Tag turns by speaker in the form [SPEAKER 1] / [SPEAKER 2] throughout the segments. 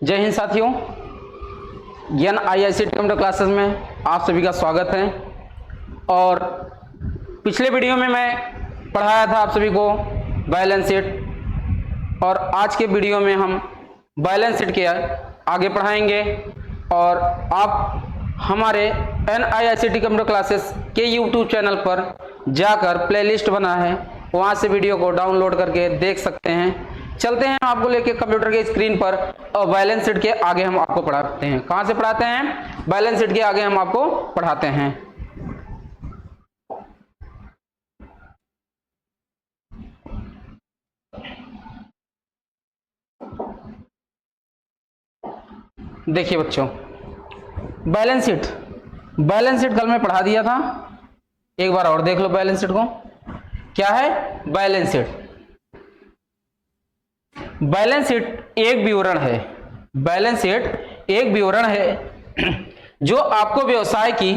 [SPEAKER 1] जय हिंद साथियों, ज्ञान IICT कंप्यूटर क्लासेस में आप सभी का स्वागत है। और पिछले वीडियो में मैं पढ़ाया था आप सभी को बैलेंस शीट, और आज के वीडियो में हम बैलेंस शीट के आगे पढ़ाएंगे। और आप हमारे NIICT कंप्यूटर क्लासेस के YouTube चैनल पर जाकर प्लेलिस्ट बना है, वहाँ से वीडियो को डाउनलोड करके देख सकते हैं। चलते हैं आपको लेके कंप्यूटर के स्क्रीन पर और बैलेंस शीट के आगे हम आपको पढ़ाते हैं। कहाँ से पढ़ाते हैं? बैलेंस शीट के आगे हम आपको पढ़ाते हैं। देखिए बच्चों, बैलेंस शीट कल मैं पढ़ा दिया था, एक बार और देख लो बैलेंस शीट को। क्या है बैलेंस शीट? बैलेंस शीट एक विवरण है। बैलेंस शीट एक विवरण है जो आपको व्यवसाय की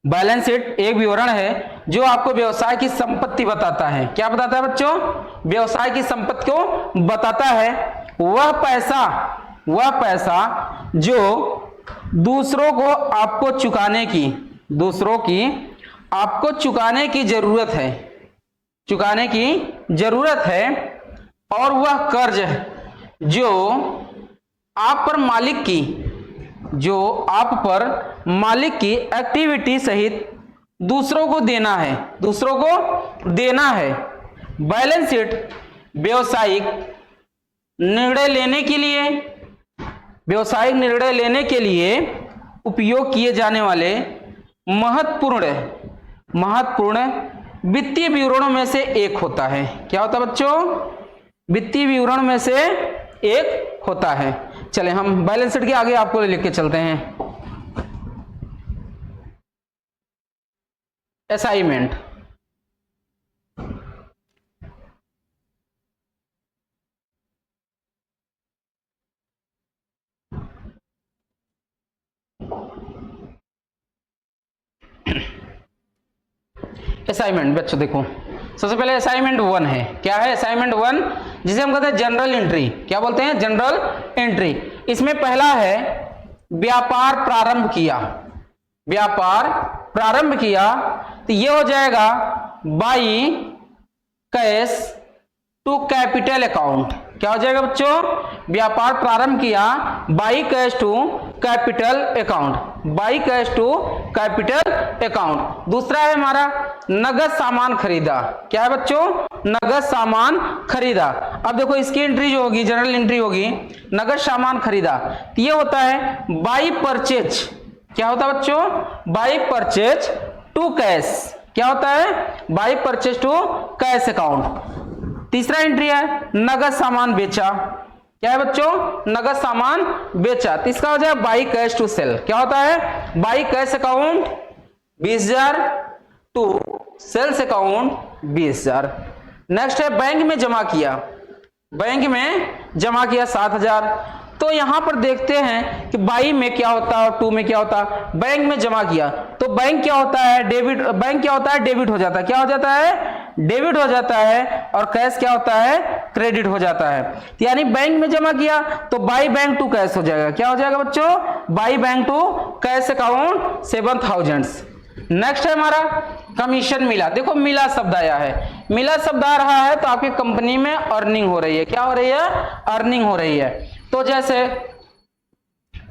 [SPEAKER 1] बैलेंस शीट एक विवरण है जो आपको व्यवसाय की संपत्ति बताता है। क्या बताता है बच्चों? व्यवसाय की संपत्ति को बताता है। वह पैसा जो दूसरों को आपको चुकाने की जरूरत है, और वह कर्ज है जो आप पर मालिक की एक्टिविटी सहित दूसरों को देना है। बैलेंस शीट व्यवसायिक निर्णय लेने के लिए उपयोग किए जाने वाले महत्वपूर्ण वित्तीय विवरणों में से एक होता है। क्या होता है बच्चों? वित्तीय विवरण में से एक होता है। चले हम बैलेंस शीट के आगे आपको लिख के चलते हैं। असाइनमेंट। असाइनमेंट बच्चों देखो, सबसे पहले असाइनमेंट 1 है। क्या है असाइनमेंट 1? जिसे हम कहते हैं जनरल एंट्री। क्या बोलते हैं? General entry. इसमें पहला है व्यापार प्रारंभ किया, तो ये हो जाएगा by cash to capital account. क्या हो जाएगा बच्चों? व्यापार प्रारंभ किया by cash to capital account. दूसरा है हमारा नगद सामान खरीदा। क्या है बच्चों? नगद सामान खरीदा। अब देखो इसकी एंट्री जो होगी, जनरल एंट्री होगी नगद सामान खरीदा, तो ये होता है बाई परचेज। क्या होता है बच्चों? By purchase to cash. क्या होता है? By purchase to cash account. तीसरा एंट्री है नगद सामान बेचा। क्या है बच्चों? नगद सामान बेचा। तीसरा हो जाए बाई कैश टू सेल। क्या होता है? By cash account 20,000 to sales account 20,000। Next है बैंक में जमा किया 7,000। तो यहां पर देखते हैं कि बाई में क्या होता है और टू में क्या होता है। बैंक में जमा किया तो बैंक क्या होता है? डेबिट हो जाता है। क्या हो जाता है? डेबिट हो जाता है। और कैश क्या होता है? क्रेडिट हो जाता है। तो यानी बैंक में जमा किया तो बाई बैंक टू कैश हो जाएगा। क्या हो जाएगा बच्चों? By bank to cash account 7,000। Next है हमारा कमीशन मिला। देखो मिला शब्द आया है, मिला शब्द आ रहा है तो आपकी कंपनी में अर्निंग हो रही है। क्या हो रही है? अर्निंग हो रही है। तो जैसे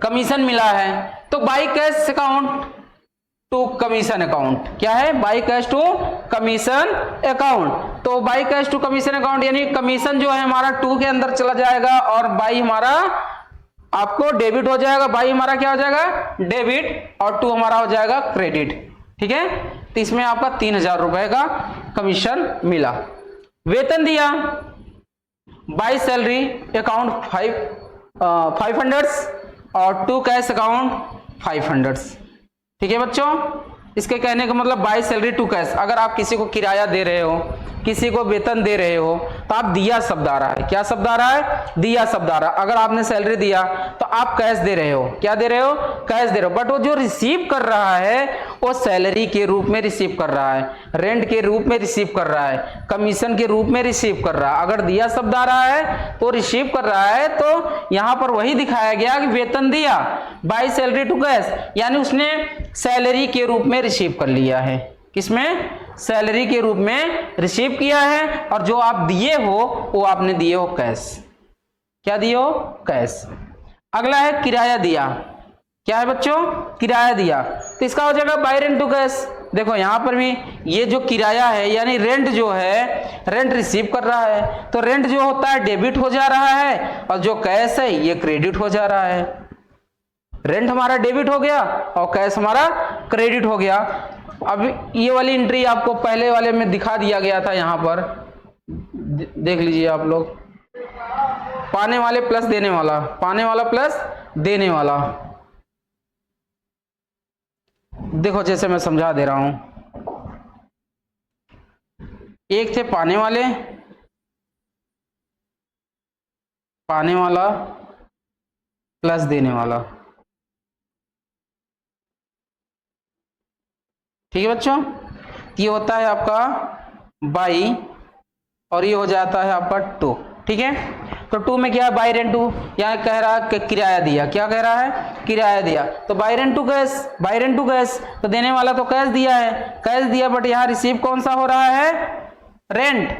[SPEAKER 1] कमीशन मिला है तो by cash account to commission account. क्या है? By cash to commission account. तो by cash to commission account यानी कमीशन जो है हमारा टू के अंदर चला जाएगा और बाई हमारा आपको डेबिट हो जाएगा। बाई हमारा क्या हो जाएगा? डेबिट, और टू हमारा हो जाएगा क्रेडिट। ठीक है, तो इसमें आपका 3,000 रुपए का कमीशन मिला। वेतन दिया बाई सैलरी अकाउंट 500 और टू कैश अकाउंट 500। ठीक है बच्चों, इसके कहने का मतलब बाई सैलरी टू कैश। अगर आप किसी को किराया दे रहे हो, किसी को वेतन दे रहे हो, तो आप दिया शब्द आ रहा है। क्या शब्द आ रहा है? दिया शब्द आ रहा है। अगर आपने सैलरी दिया तो आप कैश दे रहे हो। क्या दे रहे हो? कैश दे रहे हो। बट वो जो रिसीव कर रहा है वो सैलरी के रूप में रिसीव कर रहा है, रेंट के रूप में रिसीव कर रहा है, कमीशन के रूप में रिसीव कर रहा है। अगर दिया शब्द आ रहा है तो रिसीव कर रहा है, तो यहां पर वही दिखाया गया कि वेतन दिया बाय सैलरी टू कैश, यानी उसने सैलरी के रूप में रिसीव कर लिया है। किसमें? सैलरी के रूप में रिसीव किया है, और जो आप दिए हो वो आपने दिए हो कैश। क्या दिए हो? कैश। अगला है किराया दिया। क्या है बच्चों? किराया दिया, तो इसका हो जाएगा बाय रेंट टू कैश। देखो यहां पर भी ये जो किराया है यानी रेंट जो है, रेंट रिसीव कर रहा है, तो रेंट जो होता है डेबिट हो जा रहा है, और जो कैश है ये क्रेडिट हो जा रहा है। रेंट हमारा डेबिट हो गया और कैश हमारा क्रेडिट हो गया। अब ये वाली एंट्री आपको पहले वाले में दिखा दिया गया था, यहां पर देख लीजिए आप लोग, पाने वाले प्लस देने वाला, पाने वाला प्लस देने वाला। देखो जैसे मैं समझा दे रहा हूं, एक थे पाने वाले, पाने वाला प्लस देने वाला। ठीक है बच्चों, ये होता है आपका बाई, और ये हो जाता है आपका टू। ठीक है, तो टू में क्या है? बाय रेंट टू, यहाँ कह रहा है कि किराया दिया। क्या कह रहा है? किराया दिया, तो by rent to cash, by rent to cash, तो देने वाला तो कैश दिया है, कैश दिया, बट यहाँ रिसीव कौन सा हो रहा है? रेंट।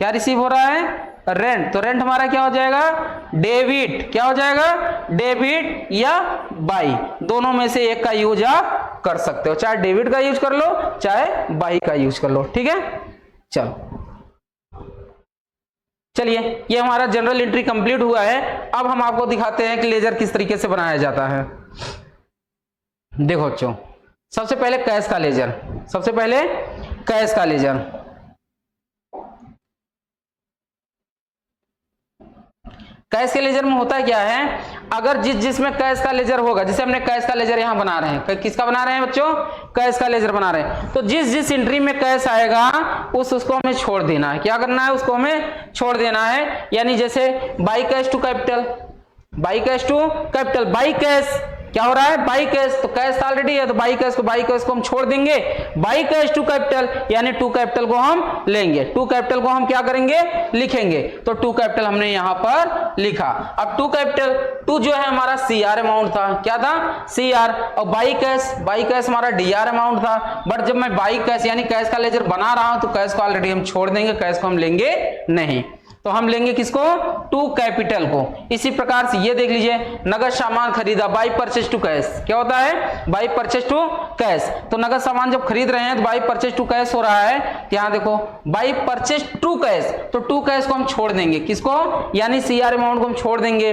[SPEAKER 1] क्या रिसीव हो रहा है? रेंट। तो रेंट हमारा क्या हो जाएगा? डेबिट। क्या हो जाएगा? डेबिट या बाई, दोनों में से एक का यूज आप कर सकते हो, चाहे डेबिट का यूज कर लो चाहे बाई का यूज कर लो। ठीक है, चलो चलिए, ये हमारा जनरल एंट्री कंप्लीट हुआ है। अब हम आपको दिखाते हैं कि लेजर किस तरीके से बनाया जाता है। देखो बच्चों, सबसे पहले कैश का लेजर, सबसे पहले कैश का लेजर। कैश के लेजर में होता क्या है, अगर जिसमें कैश का लेजर होगा, जैसे हमने कैश का लेजर यहां बना रहे हैं, किसका बना रहे हैं बच्चों? कैश का लेजर बना रहे हैं, तो जिस एंट्री में कैश आएगा उसको हमें छोड़ देना है। क्या करना है? उसको हमें छोड़ देना है। यानी जैसे by cash to capital, by cash to capital, by cash क्या हो रहा है? बाई कैश, तो कैश ऑलरेडी है, तो बाई कैश को हम छोड़ देंगे। बाई कैश टू कैपिटल, यानी टू कैपिटल को हम लेंगे, टू कैपिटल को हम क्या करेंगे? लिखेंगे। तो टू कैपिटल हमने यहां पर लिखा। अब टू कैपिटल, टू जो है हमारा सीआर अमाउंट था। क्या था? सीआर। और बाई कैश हमारा डीआर अमाउंट था। बट जब मैं बाई कैश यानी कैश का लेजर बना रहा हूं, तो कैश को ऑलरेडी हम छोड़ देंगे, कैश को हम लेंगे नहीं, तो हम लेंगे किसको? टू कैपिटल को। इसी प्रकार से ये देख लीजिए, नगद सामान खरीदा, बाई परचेज टू कैश। क्या होता है? By purchase to cash. तो नगद सामान जब खरीद रहे हैं तो बाई परचेज टू कैश हो रहा है। यहां देखो बाई परचेज टू कैश, तो टू कैश को हम छोड़ देंगे, किसको? यानी सीआर अमाउंट को हम छोड़ देंगे,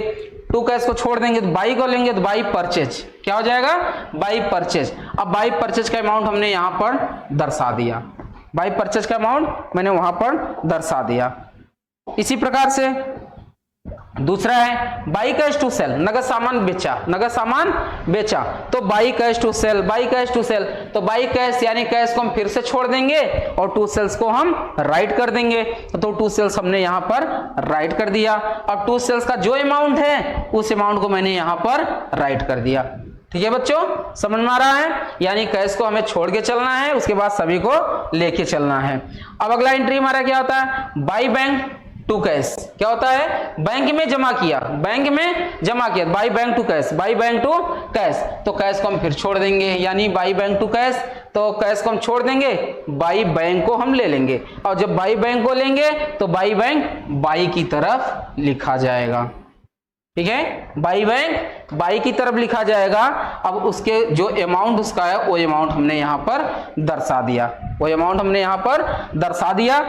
[SPEAKER 1] टू कैश को छोड़ देंगे, तो बाई को लेंगे, तो बाई परचेज। क्या हो जाएगा? By purchase. अब बाई परचेज का अमाउंट हमने यहां पर दर्शा दिया, बाई परचेज का अमाउंट मैंने वहां पर दर्शा दिया। इसी प्रकार से दूसरा है बाई कैश टू सेल, नगद सामान बेचा, नगद सामान बेचा, तो by cash to sell, by cash to sell, तो बाई कैश यानी कैश को हम फिर से छोड़ देंगे और टू सेल्स को हम राइट कर देंगे। तो टू सेल्स हमने यहां पर राइट कर दिया। अब टू सेल्स का जो अमाउंट है उस अमाउंट को मैंने यहां पर राइट कर दिया। ठीक है बच्चों, समझ में आ रहा है? यानी कैश को हमें छोड़ के चलना है, उसके बाद सभी को लेके चलना है। अब अगला एंट्री हमारा क्या होता है? By bank to cash. क्या होता है? बैंक में जमा किया, बैंक में जमा किया, by bank to cash, by bank to cash, तो कैश को हम फिर छोड़ देंगे, यानी बाई बैंक टू कैश, तो कैश को हम छोड़ देंगे, बाई बैंक को हम ले लेंगे, और जब बाई बैंक को लेंगे तो बाई बैंक बाई की तरफ लिखा जाएगा। ठीक है, बाई बैंक बाई की तरफ लिखा जाएगा। अब उसके जो अमाउंट उसका है वो अमाउंट हमने यहां पर दर्शा दिया, वो अमाउंट हमने यहां पर दर्शा दिया।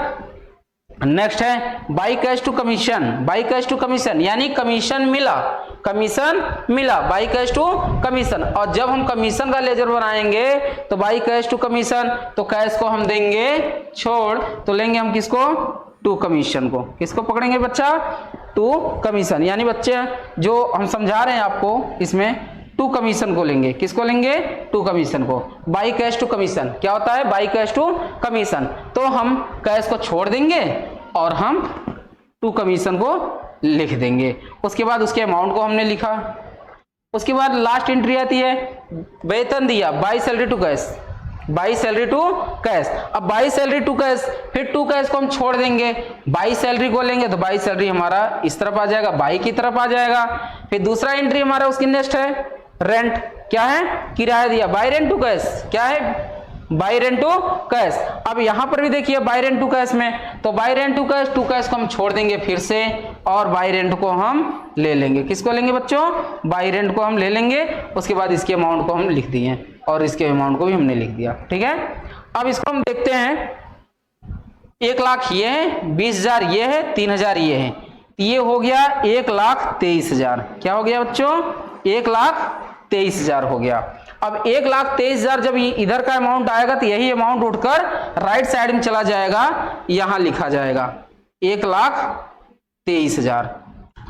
[SPEAKER 1] नेक्स्ट है by cash to commission, by cash to commission यानी कमीशन मिला, कमीशन मिला, बाई कैश टू कमीशन। और जब हम कमीशन का लेजर बनाएंगे तो बाई कैश टू कमीशन, तो कैश को हम देंगे छोड़, तो लेंगे हम किसको? टू कमीशन को। किसको पकड़ेंगे बच्चा? टू कमीशन, यानी बच्चे जो हम समझा रहे हैं आपको इसमें टू कमीशन को लेंगे। किसको लेंगे? टू कमीशन को। बाई कैश टू कमीशन क्या होता है? बाई कैश टू कमीशन, तो हम कैश को छोड़ देंगे और हम टू कमीशन को लिख देंगे। उसके बाद उसके अमाउंट को हमने लिखा, उसके बाद लास्ट एंट्री आती है वेतन दिया, by salary to cash, by salary to cash. अब बाई सैलरी टू कैश, फिर टू कैश को हम छोड़ देंगे, बाई सैलरी को लेंगे तो बाई सैलरी हमारा इस तरफ आ जाएगा, बाई की तरफ आ जाएगा। फिर दूसरा एंट्री हमारा उसकी नेक्स्ट है रेंट, क्या है, किराया दिया, बाई रेंट टू कैश, क्या है, बाई रेंट टू कैश। अब यहां पर भी देखिए बाई रेंट टू कैश में, तो by rent to cash, to cash को हम छोड़ देंगे फिर से और बाई रेंट को हम ले लेंगे। किसको लेंगे बच्चों, बाई रेंट को हम ले लेंगे। उसके बाद इसके अमाउंट को हम लिख दिए और इसके अमाउंट को भी हमने लिख दिया, ठीक है। अब इसको हम देखते हैं, 1 लाख ये है, 20,000 ये है, 3,000 ये है, ये हो गया 1,23,000। क्या हो गया बच्चों, 1,23,000 हो गया। अब 1,23,000 जब इधर का अमाउंट आएगा तो यही अमाउंट उठकर राइट साइड में चला जाएगा, यहां लिखा जाएगा 1,23,000।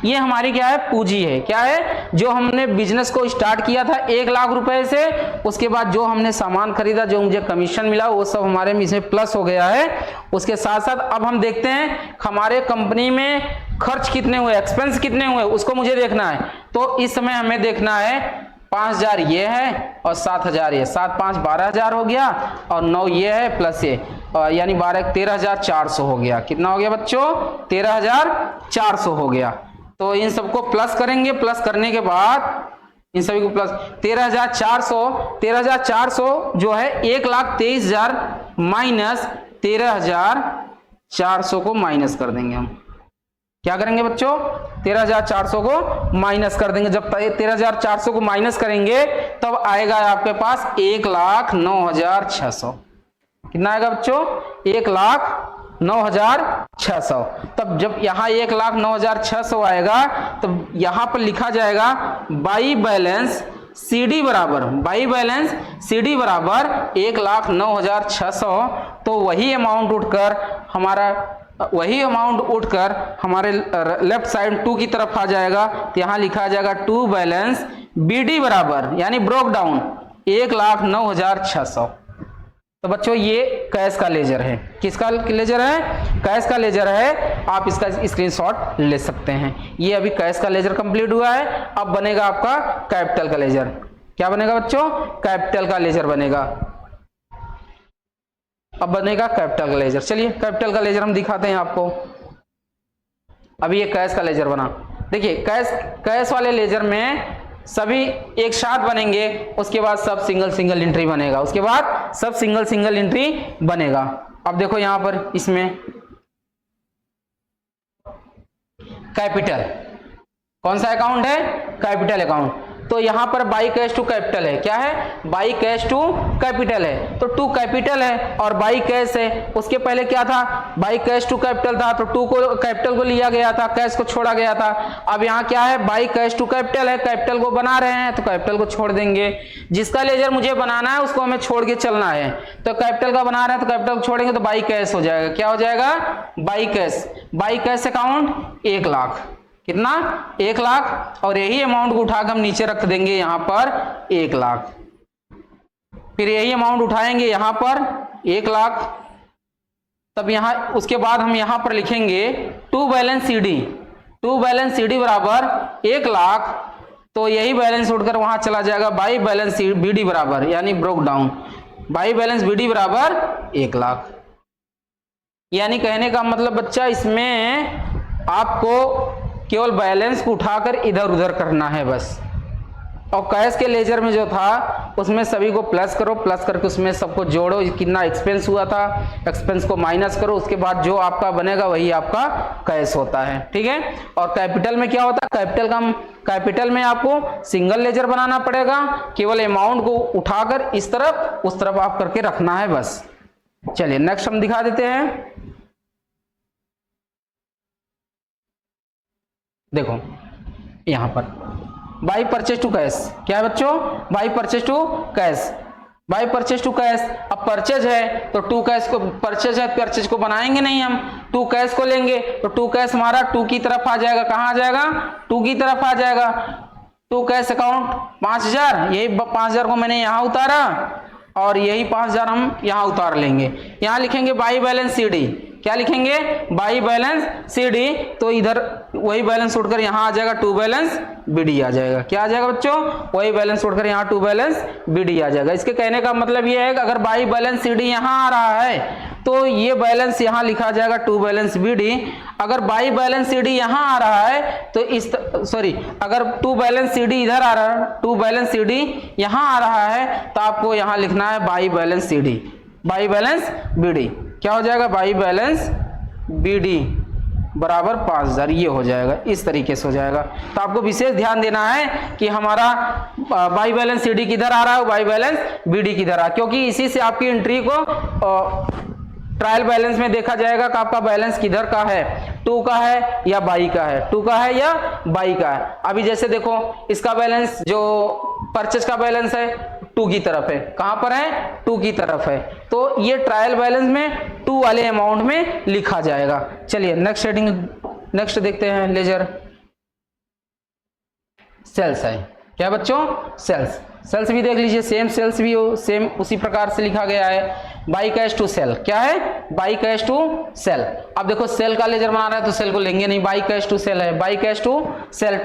[SPEAKER 1] ये हमारी क्या है, पूंजी है, क्या है, जो हमने बिजनेस को स्टार्ट किया था 1 लाख रुपए से, उसके बाद जो हमने सामान खरीदा, जो मुझे कमीशन मिला, वो सब हमारे में इसमें प्लस हो गया है। उसके साथ साथ अब हम देखते हैं हमारे कंपनी में खर्च कितने हुए, एक्सपेंस कितने हुए, उसको मुझे देखना है। तो इस समय हमें देखना है 5,000 ये है और 7,000 ये, 7 5 12,000 हो गया और 9 ये है प्लस ये, यानी 12 13,400 हो गया। कितना हो गया बच्चों, 13,400 हो गया। तो इन सबको प्लस करेंगे, प्लस करने के बाद इन सभी को प्लस 13,400 जो है 1,23,000 माइनस 13,400 को माइनस कर देंगे हम। क्या करेंगे बच्चों, 13,400 को माइनस कर देंगे। जब 13,400 को माइनस करेंगे तब आएगा आपके पास 1,09,600। कितना आएगा बच्चों, 1,09,600। तब जब यहाँ 1,09,600 आएगा तब यहाँ पर लिखा जाएगा बाई बैलेंस CD बराबर, बाई बैलेंस CD बराबर 1,09,600। तो वही अमाउंट उठकर हमारे लेफ्ट साइड 2 की तरफ आ जाएगा। तो यहां लिखा जाएगा टू बैलेंस BD बराबर, यानी ब्रोक डाउन 1,09,600। तो बच्चों ये कैश का लेजर है। किसका लेजर है, कैश का लेजर है। आप इसका स्क्रीनशॉट ले सकते हैं। ये अभी कैश का लेजर कंप्लीट हुआ है। अब बनेगा आपका कैपिटल का लेजर। क्या बनेगा बच्चों, कैपिटल का लेजर बनेगा। अब बनेगा कैपिटल का लेजर। चलिए कैपिटल का लेजर हम दिखाते हैं आपको। अभी ये कैश का लेजर बना, देखिए कैश वाले लेजर में सभी एक साथ बनेंगे, उसके बाद सब सिंगल एंट्री बनेगा, उसके बाद सब सिंगल एंट्री बनेगा। अब देखो यहां पर इसमें कैपिटल, कौन सा अकाउंट है, कैपिटल अकाउंट। तो यहां पर बाई कैश टू कैपिटल है, क्या है, बाई कैश टू कैपिटल है। तो टू कैपिटल है और बाई कैश है। उसके पहले क्या था, बाई कैश टू कैपिटल था, तो टू को कैपिटल को लिया गया था, कैश को छोड़ा गया था। अब यहाँ क्या है, बाई कैश टू कैपिटल है, कैपिटल को बना रहे हैं तो कैपिटल को छोड़ देंगे। जिसका लेजर मुझे बनाना है उसको हमें छोड़ के चलना है। तो कैपिटल का बना रहे हैं तो कैपिटल को छोड़ेंगे तो बाई कैश हो जाएगा। क्या हो जाएगा, by cash. By cash account 1 lakh, कितना, 1 लाख। और यही अमाउंट को उठाकर हम नीचे रख देंगे यहां पर 1 लाख। फिर यही अमाउंट उठाएंगे यहां पर 1 लाख। तब यहां उसके बाद हम यहां पर लिखेंगे to balance CD, to balance CD बराबर 1 लाख। तो यही बैलेंस उठकर वहां चला जाएगा बाई बैलेंस BD बराबर, यानी broke down, by balance BD बराबर 1 लाख। यानी कहने का मतलब बच्चा इसमें आपको केवल बैलेंस को उठाकर इधर उधर करना है बस। और कैश के लेजर में जो था उसमें सभी को प्लस करो, प्लस करके उसमें सबको जोड़ो, कितना एक्सपेंस हुआ था, एक्सपेंस को माइनस करो, उसके बाद जो आपका बनेगा वही आपका कैश होता है, ठीक है। और कैपिटल में क्या होता है, कैपिटल में आपको सिंगल लेजर बनाना पड़ेगा, केवल अमाउंट को उठाकर इस तरफ उस तरफ आप करके रखना है बस। चलिए नेक्स्ट हम दिखा देते हैं। देखो यहां पर बाई परचेज टू कैश, क्या है बच्चों, by purchase to cash, by purchase to cash. अब परचेज है तो टू कैश को, परचेज है परचेज को बनाएंगे नहीं हम, टू कैश को लेंगे तो टू कैश हमारा 2 की तरफ आ जाएगा। कहां आ जाएगा, 2 की तरफ आ जाएगा। टू कैश अकाउंट 5,000, यही 5,000 को मैंने यहां उतारा और यही 5,000 हम यहां उतार लेंगे। यहां लिखेंगे बाई बैलेंस CD, क्या लिखेंगे, बाई बैलेंस CD, तो इधर वही बैलेंस उठकर यहाँ आ जाएगा टू बैलेंस BD आ जाएगा। क्या आ जाएगा बच्चों, वही बैलेंस उठकर यहाँ टू बैलेंस BD आ जाएगा। इसके कहने का मतलब ये है कि अगर बाई बैलेंस CD यहाँ आ रहा है तो ये बैलेंस यहाँ लिखा जाएगा टू बैलेंस BD। अगर बाई बैलेंस CD यहाँ आ रहा है तो अगर टू बैलेंस CD इधर आ रहा है, टू बैलेंस CD यहाँ आ रहा है तो आपको यहाँ लिखना है by balance CD, by balance BD। क्या हो जाएगा, बाई बैलेंस BD बराबर 5000, ये हो जाएगा, इस तरीके से हो जाएगा। तो आपको विशेष ध्यान देना है कि हमारा बाई बैलेंस CD किधर आ रहा है, बाई बैलेंस BD किधर आ रहा है, क्योंकि इसी से आपकी एंट्री को ट्रायल बैलेंस में देखा जाएगा कि आपका बैलेंस किधर का है, टू का है या बाई का है, टू का है या बाई का है। अभी जैसे देखो इसका बैलेंस जो परचेज का बैलेंस है टू की तरफ है, कहां पर है, टू की तरफ है, तो ये ट्रायल बैलेंस में टू वाले अमाउंट में लिखा जाएगा। चलिए नेक्स्ट देखते हैं लेजर। सेल्स है, क्या बच्चों, सेल्स भी देख लीजिए, सेम सेल्स भी हो, सेम उसी प्रकार से लिखा गया है। बाई कैश टू सेल, क्या है, बाई कैश टू सेल। अब देखो सेल का लेजर बना रहा है तो सेल को लेंगे नहीं, बाई कैश टू सेल है, by cash to sell,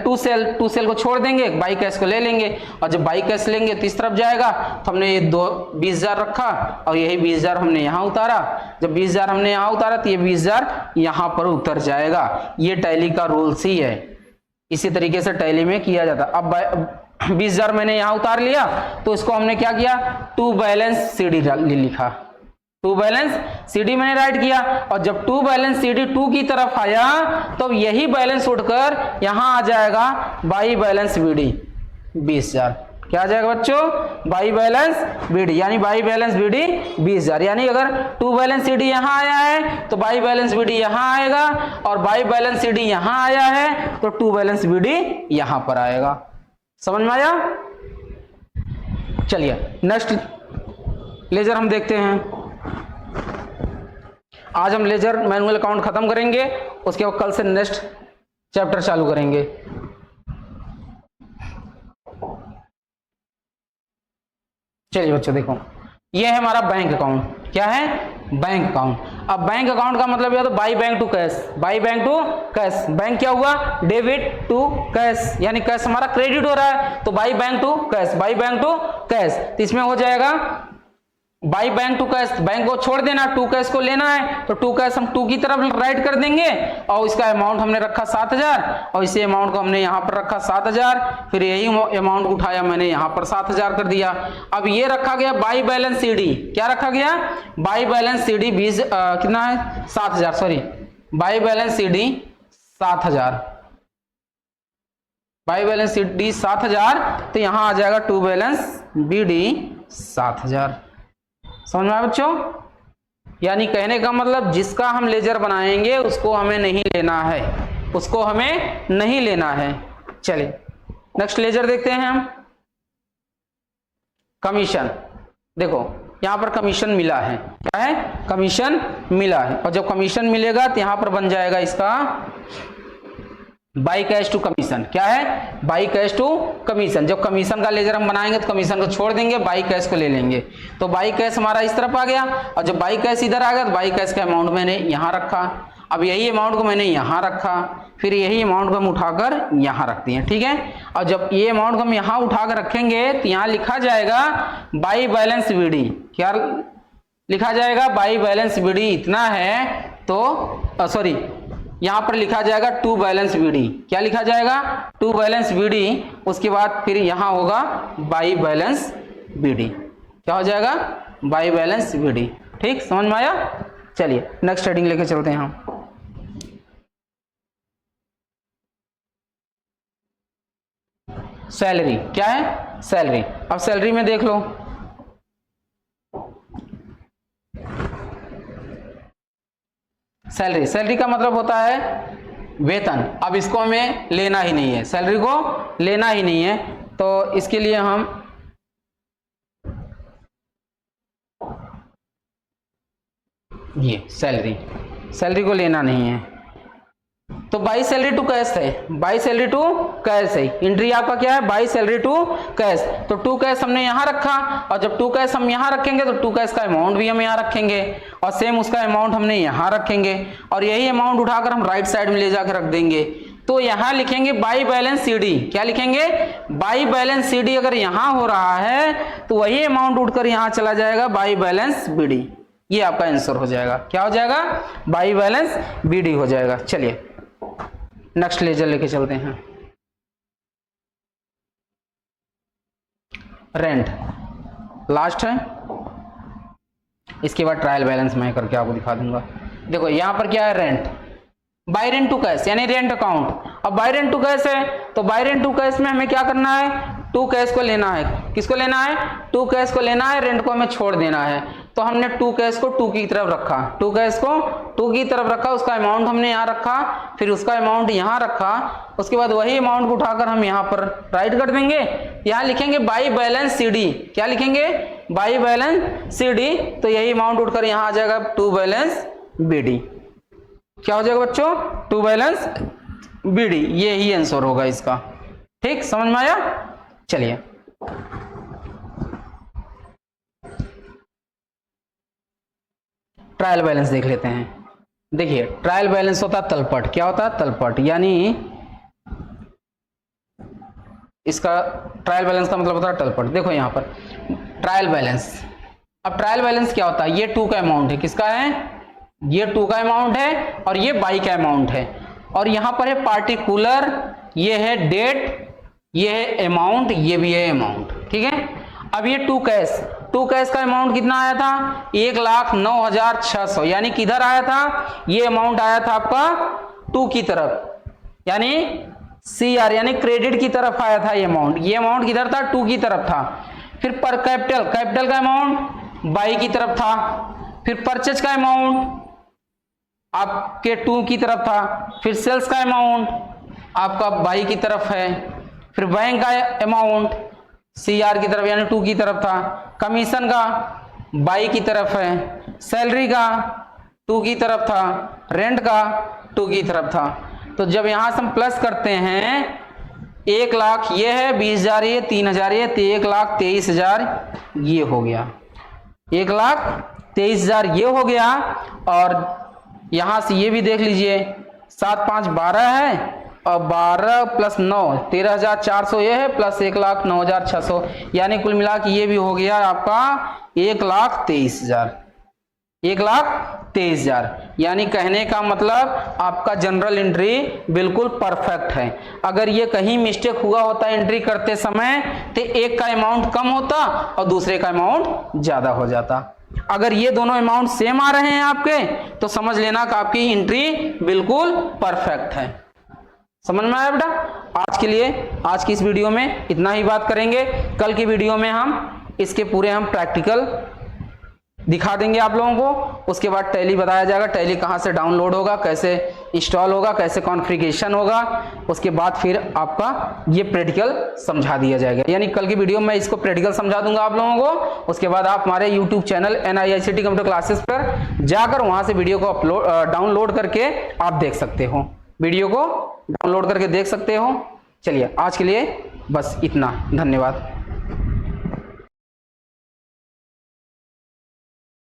[SPEAKER 1] to sell को छोड़ देंगे, बाई कैश को ले लेंगे, और जब बाई कैश लेंगे तो इस तरफ जाएगा, तो हमने ये 20,000 रखा और यही 20,000 हमने यहाँ उतारा। जब 20,000 हमने यहाँ उतारा तो ये 20,000 यहाँ पर उतर जाएगा। ये टैली का रूल्स ही है, इसी तरीके से टैली में किया जाता। अब 20,000 मैंने यहाँ उतार लिया तो इसको हमने क्या किया, टू बैलेंस CD लिखा, टू बैलेंस CD मैंने राइट किया, और जब टू बैलेंस CD टू की तरफ आया तो यही बैलेंस उठकर यहाँ आ जाएगा बाई बैलेंस BD 20,000। क्या आ जाएगा बच्चों, बाई बैलेंस BD, यानी बाई बैलेंस BD 20,000। यानी अगर टू बैलेंस CD यहाँ आया है तो बाई बैलेंस BD यहाँ आएगा, और बाई बैलेंस CD यहाँ आया है तो टू बैलेंस BD यहाँ पर आएगा। समझ में आया। चलिए नेक्स्ट लेजर हम देखते हैं। आज हम लेजर मैनुअल अकाउंट खत्म करेंगे, उसके बाद कल से नेक्स्ट चैप्टर चालू करेंगे। चलिए बच्चों देखो, ये है हमारा बैंक अकाउंट। क्या है, बैंक अकाउंट। अब बैंक अकाउंट का मतलब यह तो by bank to cash, by bank to cash. Bank क्या हुआ, डेबिट टू कैश, यानी कैश हमारा क्रेडिट हो रहा है, तो by bank to cash, by bank to cash. तो इसमें हो जाएगा by bank to cash, bank को छोड़ देना, टू कैश को लेना है, तो टू कैश हम टू की तरफ राइट कर देंगे, और इसका अमाउंट हमने रखा 7,000, और इसी अमाउंट को हमने यहाँ पर रखा 7,000, फिर यही अमाउंट उठाया मैंने यहाँ पर 7,000 कर दिया। अब ये रखा गया बाई बैलेंस CD, क्या रखा गया, बाई बैलेंस CD 20 कितना है 7,000, sorry by balance CD 7,000, by balance CD 7,000, तो यहाँ आ जाएगा टू बैलेंस BD 7,000। समझ में आया बच्चों। यानी कहने का मतलब जिसका हम लेजर बनाएंगे उसको हमें नहीं लेना है, उसको हमें नहीं लेना है। चलिए नेक्स्ट लेजर देखते हैं हम। कमीशन, देखो यहां पर कमीशन मिला है, क्या है, कमीशन मिला है, और जब कमीशन मिलेगा तो यहां पर बन जाएगा इसका बाई कैश टू कमीशन। क्या है, बाई कैश टू कमीशन। जब कमीशन का लेजर हम बनाएंगे तो कमीशन को छोड़ देंगे, बाई कैश को ले लेंगे, तो बाई कैश हमारा इस तरफ आ गया, और जब बाई कैश इधर आ गया तो बाई कैश का अमाउंट मैंने यहाँ रखा। अब यही अमाउंट को मैंने यहाँ रखा, फिर यही अमाउंट को हम उठाकर यहाँ रख दिए, ठीक है। और जब ये अमाउंट को हम यहाँ उठाकर रखेंगे तो यहाँ लिखा जाएगा बाई बैलेंस BD, क्या लिखा जाएगा, बाई बैलेंस BD इतना है, तो सॉरी यहां पर लिखा जाएगा टू बैलेंस BD, क्या लिखा जाएगा, टू बैलेंस BD। उसके बाद फिर यहां होगा बाई बैलेंस BD, क्या हो जाएगा, बाई बैलेंस BD। ठीक, समझ में आया। चलिए नेक्स्ट हेडिंग लेके चलते हैं हम। सैलरी, क्या है, सैलरी। अब सैलरी में देख लो, सैलरी का मतलब होता है वेतन। अब इसको हमें लेना ही नहीं है, सैलरी को लेना ही नहीं है, तो इसके लिए हम ये सैलरी को लेना नहीं है, तो बाई सैलरी टू कैश है, बाई सैलरी टू कैश है। एंट्री आपका क्या है, बाई सैलरी टू कैश, तो टू कैश हमने यहां रखा, और जब टू कैश हम यहां रखेंगे तो टू कैश का अमाउंट भी हम यहां रखेंगे, और सेम उसका अमाउंट हमने यहाँ रखेंगे और यही अमाउंट उठाकर हम राइट साइड में ले जाकर रख देंगे। तो यहाँ लिखेंगे बाई बैलेंस CD। क्या लिखेंगे? बाई बैलेंस CD अगर यहाँ हो रहा है तो वही अमाउंट उठकर यहाँ चला जाएगा बाई बैलेंस BD। ये आपका आंसर हो जाएगा। क्या हो जाएगा? बाई बैलेंस BD हो जाएगा। चलिए नेक्स्ट लेजर लेके चलते हैं। रेंट लास्ट है, इसके बाद ट्रायल बैलेंस मैं करके आपको दिखा दूंगा। देखो यहाँ पर क्या है? Rent by rent to cash यानी रेंट अकाउंट। अब बाय रेंट टू कैश है तो बाय रेंट टू कैश में हमें क्या करना है? टू कैश को लेना है। किसको लेना है? टू कैश को लेना है, रेंट को हमें छोड़ देना है। तो हमने टू कैश को टू की तरफ रखा, टू कैश को टू की तरफ रखा, उसका अमाउंट हमने यहाँ रखा, फिर उसका अमाउंट यहाँ रखा, उसके बाद वही अमाउंट को उठाकर हम यहाँ पर राइट कर देंगे। यहाँ लिखेंगे बाई बैलेंस CD। क्या लिखेंगे? By balance CD। तो यही अमाउंट उठकर यहाँ आ जाएगा टू बैलेंस BD। क्या हो जाएगा बच्चों? To balance BD। ये ही आंसर होगा इसका। ठीक, समझ में आया? चलिए ट्रायल बैलेंस देख लेते हैं। देखिए ट्रायल बैलेंस होता है तलपट। क्या होता है? तलपट। यानी इसका ट्रायल बैलेंस का मतलब होता है तलपट। देखो यहाँ पर ट्रायल बैलेंस। अब ट्रायल बैलेंस क्या होता है? ये टू का अमाउंट है। किसका है? ये टू का अमाउंट है और ये बाई का अमाउंट है और यहाँ पर है पार्टिकुलर, ये है डेट, ये है अमाउंट, ये भी है अमाउंट। ठीक है। अब ये टू कैश का अमाउंट कितना आया था? 1,09,600। यानी किधर आया था? ये अमाउंट आया था आपका टू की तरफ, यानी CR यानी क्रेडिट की तरफ आया था ये अमाउंट। ये अमाउंट किधर था? टू की तरफ था। फिर पर कैपिटल का अमाउंट बाई की तरफ था। फिर परचेज का अमाउंट आपके टू की तरफ था। फिर सेल्स का अमाउंट आपका बाई की तरफ है। फिर बैंक का अमाउंट CR की तरफ यानी टू की तरफ था। कमीशन का बाई की तरफ है। सैलरी का टू की तरफ था। रेंट का टू की तरफ था। तो जब यहां से हम प्लस करते हैं 1 लाख ये है, 20,000 ये, 3,000 ये, तो 1,23,000 ये हो गया। 1,23,000 ये हो गया। और यहां से ये भी देख लीजिए 7 5 12 है और 12 + 9 13,400 ये है प्लस 1,09,600 यानी कुल मिला के ये भी हो गया आपका 1,23,000। 1,23,000 यानी कहने का मतलब आपका जनरल एंट्री बिल्कुल परफेक्ट है। अगर ये कहीं मिस्टेक हुआ होता एंट्री करते समय तो एक का अमाउंट कम होता और दूसरे का अमाउंट ज्यादा हो जाता। अगर ये दोनों अमाउंट सेम आ रहे हैं आपके तो समझ लेना कि आपकी एंट्री बिल्कुल परफेक्ट है। समझ में आया बेटा? आज के लिए आज की इस वीडियो में इतना ही बात करेंगे। कल की वीडियो में हम इसके पूरे प्रैक्टिकल दिखा देंगे आप लोगों को। उसके बाद टैली बताया जाएगा, टैली कहाँ से डाउनलोड होगा, कैसे इंस्टॉल होगा, कैसे कॉन्फ़िगरेशन होगा। उसके बाद फिर आपका ये प्रैक्टिकल समझा दिया जाएगा। यानी कल की वीडियो में इसको प्रैक्टिकल समझा दूंगा आप लोगों को। उसके बाद आप हमारे YouTube channel NIICT computer classes पर जाकर वहां से वीडियो को डाउनलोड करके आप देख सकते हो, वीडियो को डाउनलोड करके देख सकते हो। चलिए आज के लिए बस इतना, धन्यवाद।